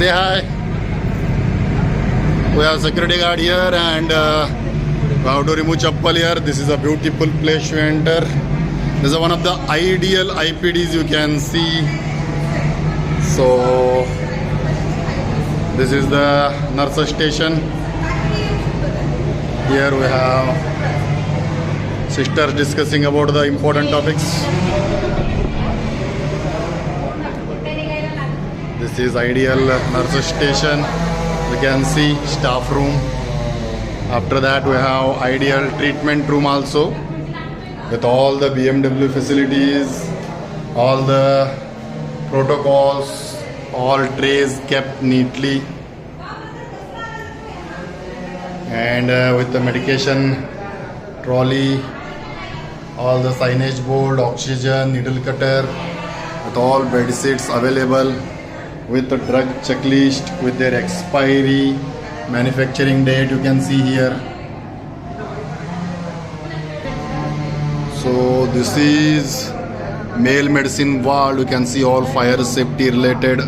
Say hi. We have security guard here and we have to remove chappal here. This is a beautiful place to enter. This is one of the ideal IPDs you can see. So this is the nurse station. Here we have sisters discussing about the important topics. This is ideal nurse station. You can see staff room. After that we have ideal treatment room also with all the BMW facilities, all the protocols, all trays kept neatly, and with the medication trolley, all the signage board, oxygen, needle cutter, with all bed seats available, with the drug checklist, with their expiry, manufacturing date you can see here. So this is male medicine ward. You can see all fire safety related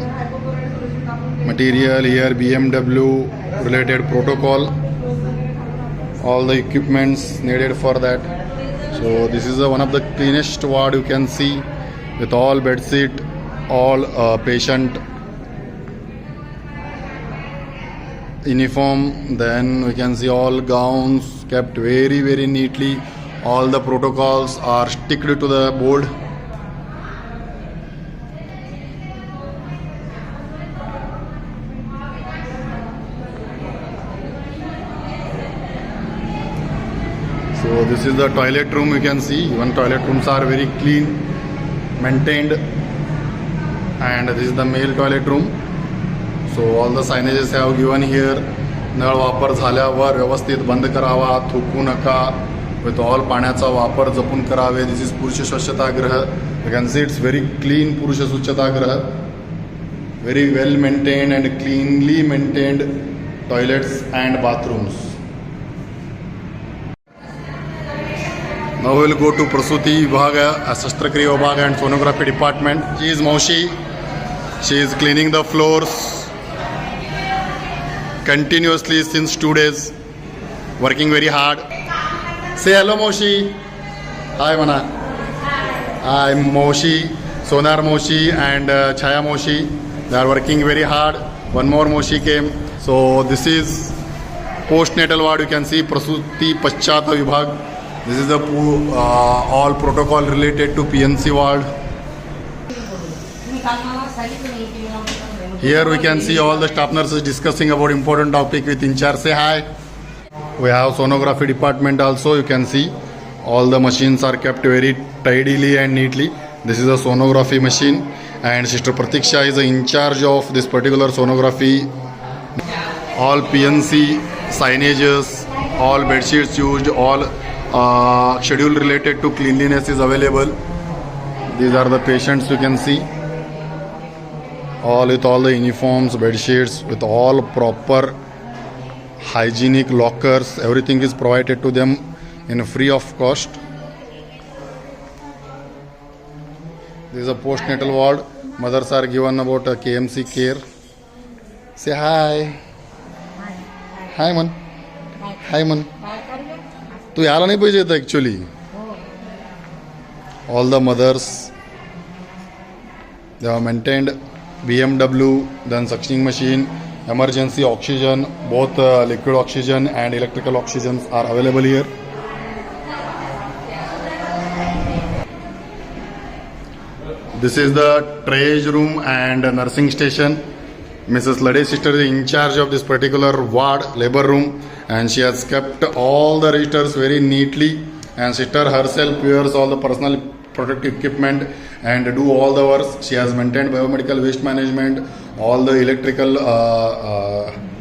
material here, BMW related protocol, all the equipments needed for that. So this is one of the cleanest ward you can see, with all bed sheet, all patient uniform. Then we can see all gowns kept very neatly. All the protocols are sticked to the board. So this is the toilet room. You can see even toilet rooms are very clean, maintained, and this is the male toilet room. So all the signages have given here. नळ वापर झाल्यावर व्यवस्थित बंद करावा, थुकू नका, with all पाण्याचा वापर जपून करावे. This is पुरुष स्वच्छतागृह. You can see it's very clean पुरुष स्वच्छतागृह. Very well maintained and cleanly maintained toilets and bathrooms. Now we will go to Prasuti Vibhaga, Shastrakriya Vibhaga and Sonography department. She is Maushi. She is cleaning the floors continuously since 2 days, working very hard. Say hello Maushi. Hi Mana. Hi Maushi, Sonar Maushi and Chaya Maushi. They are working very hard. One more Maushi came. So this is postnatal ward. You can see Prasuti Paschat Vibhag. This is the all protocol related to PNC ward. Here we can see all the staff nurses discussing about important topic with in charge. Say hi. We have sonography department also. You can see all the machines are kept very tidily and neatly. This is a sonography machine and Sister Pratiksha is in charge of this particular sonography. All PNC signages, all bed sheets used, all schedule related to cleanliness is available. These are the patients you can see. All with all the uniforms, bed sheets, with all proper hygienic lockers. Everything is provided to them in free of cost. This is a postnatal ward. Mothers are given about KMC care. Say hi. Hi man. Hi man. तू यायला नाही पाहिजे होतं actually. All the mothers, they have maintained BMW, then suctioning machine, emergency oxygen, both liquid oxygen and electrical oxygens are available here. This is the triage room and nursing station. Mrs. Lade sister is in charge of this particular ward, labor room, and she has kept all the registers very neatly, and sister herself wears all the personal protective equipment and do all the works. She has maintained biomedical waste management, all the electrical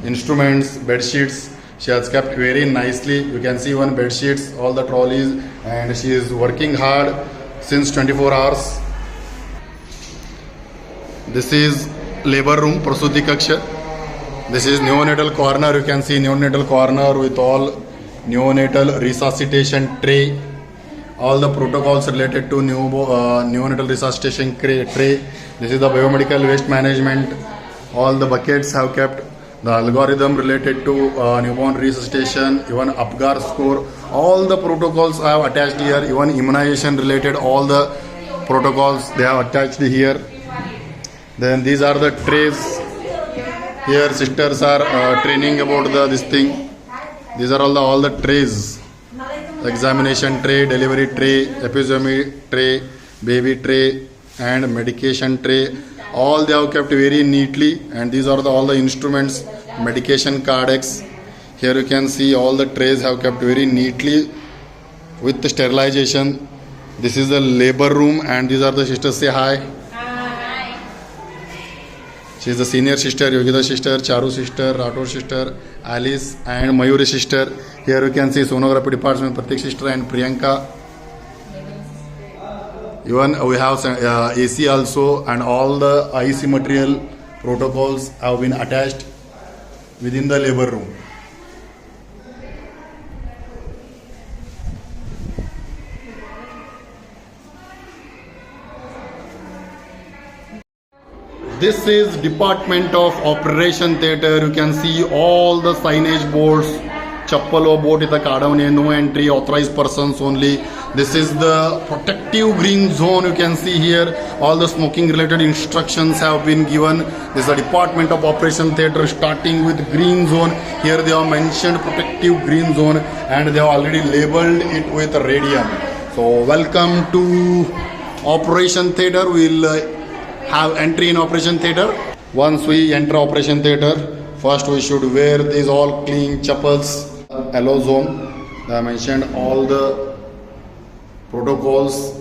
instruments, bed sheets. She has kept very nicely. You can see one bed sheets, all the trolleys, and she is working hard since 24 hours. This is labor room, Prasuti Kaksha. This is neonatal corner. You can see neonatal corner with all neonatal resuscitation tray. All the protocols related to neonatal resuscitation tray. This is the biomedical waste management. All the buckets have kept the algorithm related to newborn resuscitation, even Apgar score. All the protocols I have attached here, even immunization related, all the protocols they have attached here. Then these are the trays. Here sisters are training about this thing. These are all the trays. Examination tray, delivery tray, episomy tray, baby tray, and medication tray. All they have kept very neatly, and these are all the instruments, medication cardex. Here you can see all the trays have kept very neatly with the sterilization. This is the labor room, and these are the sisters. Say hi. Hi. She is the senior sister, Yogita sister, Charu sister, Rathore sister, Alice, and Mayuri sister. Here you can see sonography department, Pratik sister and Priyanka. Even we have AC also, and all the IC material protocols have been attached within the labor room. This is Department of Operation Theatre. You can see all the signage boards. Chappalo board इथं काढवणे, no entry, authorized persons only. This is the protective green zone. You can see here all the smoking related instructions have been given. This is the Department of Operation Theatre starting with green zone. Here they have mentioned protective green zone, and they have already labeled it with radium. So welcome to Operation Theatre. We'll have entry in Operation Theatre. Once we enter Operation Theatre, first we should wear these all clean chappals. Yellow zone. I mentioned all the protocols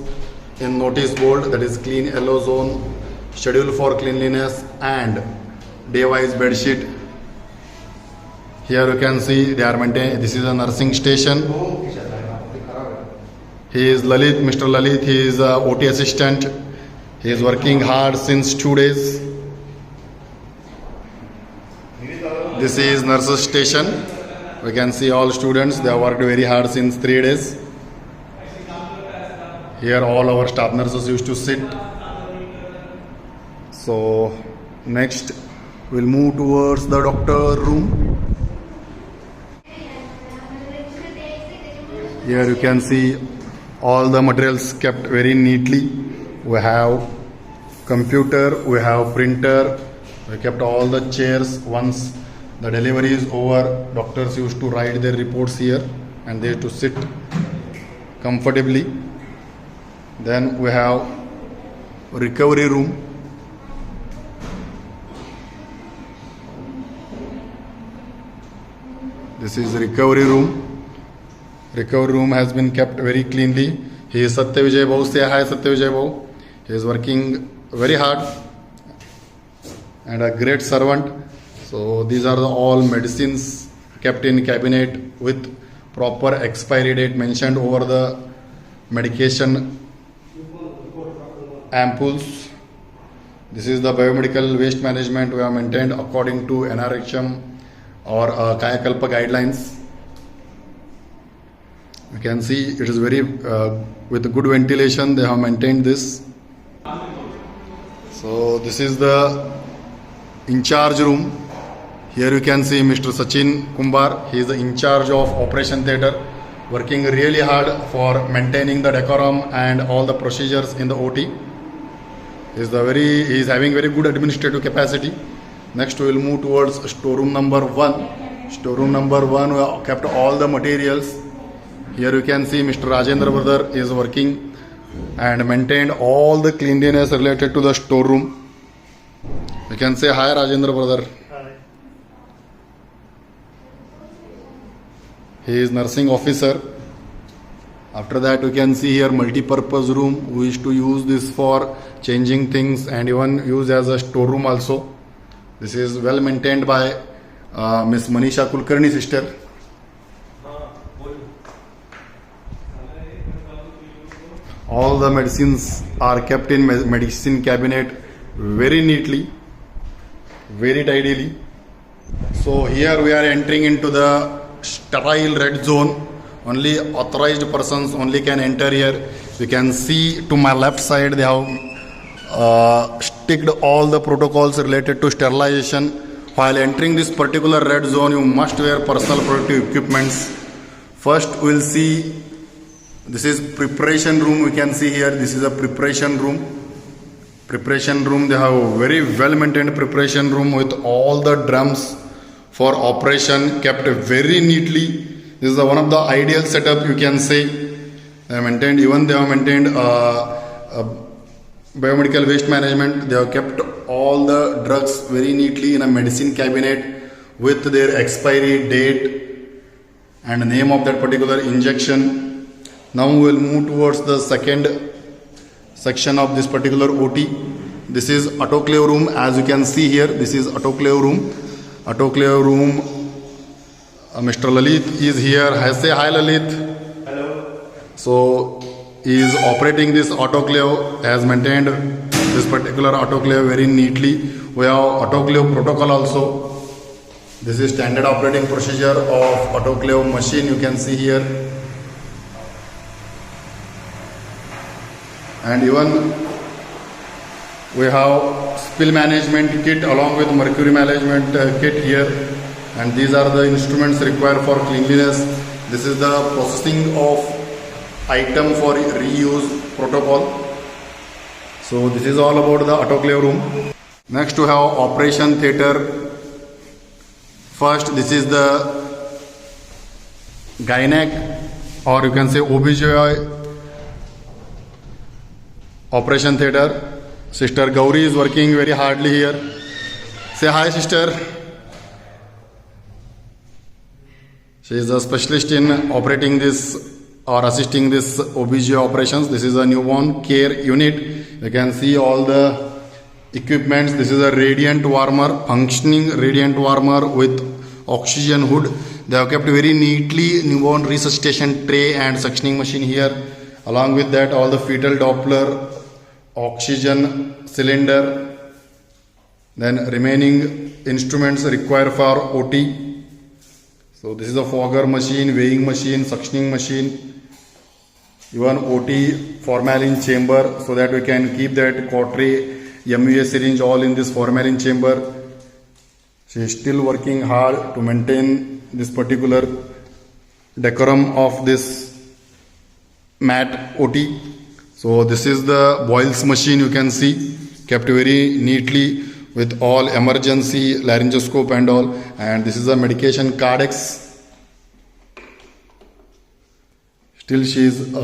in notice board, that is clean yellow zone, schedule for cleanliness, and day-wise bed sheet. Here you can see they are maintaining. This is a nursing station. He is Lalit, Mr. Lalit. He is a OT assistant. He is working hard since 2 days. This is nurses station. We can see all students, they have worked very hard since 3 days. Here all our staff nurses used to sit. So next we'll move towards the doctor room. Here you can see all the materials kept very neatly. We have computer, we have printer, we kept all the chairs. Once the delivery is over, doctors used to write their reports here, and they used to sit comfortably. Then we have recovery room. This is recovery room. Recovery room has been kept very cleanly. He is Satya Vijay Bhau. Say hi, Satya Vijay Bhau. He is working very hard and a great servant. So these are all medicines kept in cabinet with proper expiry date mentioned over the medication ampoules. This is the biomedical waste management we have maintained according to NRHM or Kayakalpa guidelines. You can see it is very with good ventilation they have maintained this. So this is the in charge room. Here you can see Mr. Sachin Kumbar. He is the in charge of Operation Theatre, working really hard for maintaining the decorum and all the procedures in the OT. He is having very good administrative capacity. Next we will move towards storeroom number 1. Storeroom number 1 we have kept all the materials. Here you can see Mr. Rajendra brother is working and maintained all the cleanliness related to the storeroom. You can say hi Rajendra brother. He is nursing officer. After that you can see here multi-purpose room. We used to use this for changing things and even use as a storeroom also. This is well maintained by Miss Manisha Kulkarni sister. All the medicines are kept in medicine cabinet very neatly, very tidily. So here we are entering into the sterile red zone. Only authorized persons only can enter here. You can see to my left side they have sticked all the protocols related to sterilization. While entering this particular red zone, you must wear personal protective equipments. First, we'll see, this is preparation room. We can see here, this is a preparation room. Preparation room, they have a very well maintained preparation room with all the drums for operation kept very neatly. This is one of the ideal setup, you can say. They have maintained, even they have maintained biomedical waste management. They have kept all the drugs very neatly in a medicine cabinet with their expiry date and name of that particular injection. Now we will move towards the second section of this particular OT. This is autoclave room. As you can see here, this is autoclave room. Autoclave room, Mr. Lalit is here. Say hi, Lalit. Hello. So he is operating this autoclave, has maintained this particular autoclave very neatly. We have autoclave protocol also. This is standard operating procedure of autoclave machine, you can see here. And even we have spill management kit along with mercury management kit here. And these are the instruments required for cleanliness. This is the processing of item for reuse protocol. So this is all about the autoclave room. Next we have operation theatre. First, this is the gynec, or you can say OBGYN operation theatre. Sister Gauri is working very hardly here. Say hi, sister. She is a specialist in operating this or assisting this OBGYN operations. This is a newborn care unit. You can see all the equipments. This is a radiant warmer, functioning radiant warmer with oxygen hood. They have kept very neatly newborn resuscitation tray and suctioning machine here. Along with that, all the fetal Doppler, oxygen cylinder, then remaining instruments required for OT. So this is a fogger machine, weighing machine, suctioning machine, even OT formalin chamber, so that we can keep that cautery, MUA syringe all in this formalin chamber. She is still working hard to maintain this particular decorum of this mat OT. So this is the boils machine, you can see, kept very neatly with all emergency laryngoscope and all. And this is a medication cardex. Still she is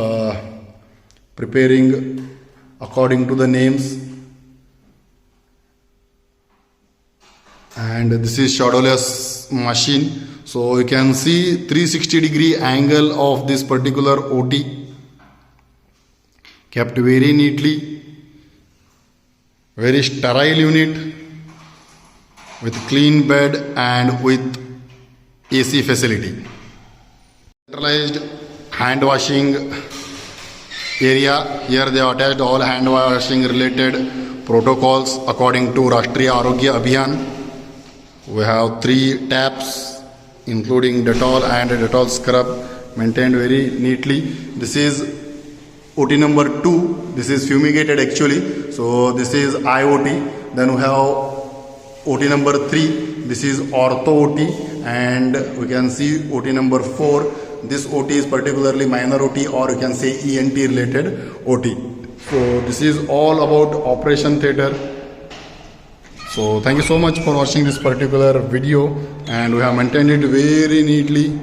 preparing according to the names. And this is shadowless machine. So you can see 360-degree angle of this particular OT, kept very neatly. Very sterile unit with clean bed and with AC facility. Centralized hand washing area. Here they have attached all hand washing related protocols according to Rashtriya Arogya Abhiyan. We have 3 taps including Dettol and a Dettol scrub, maintained very neatly. This is OT number 2. This is fumigated actually. So this is IOT. Then we have OT number 3. This is ortho OT, and we can see OT number 4. This OT is particularly minor OT, or you can say ENT related OT. So this is all about operation theatre. So thank you so much for watching this particular video, and we have maintained it very neatly.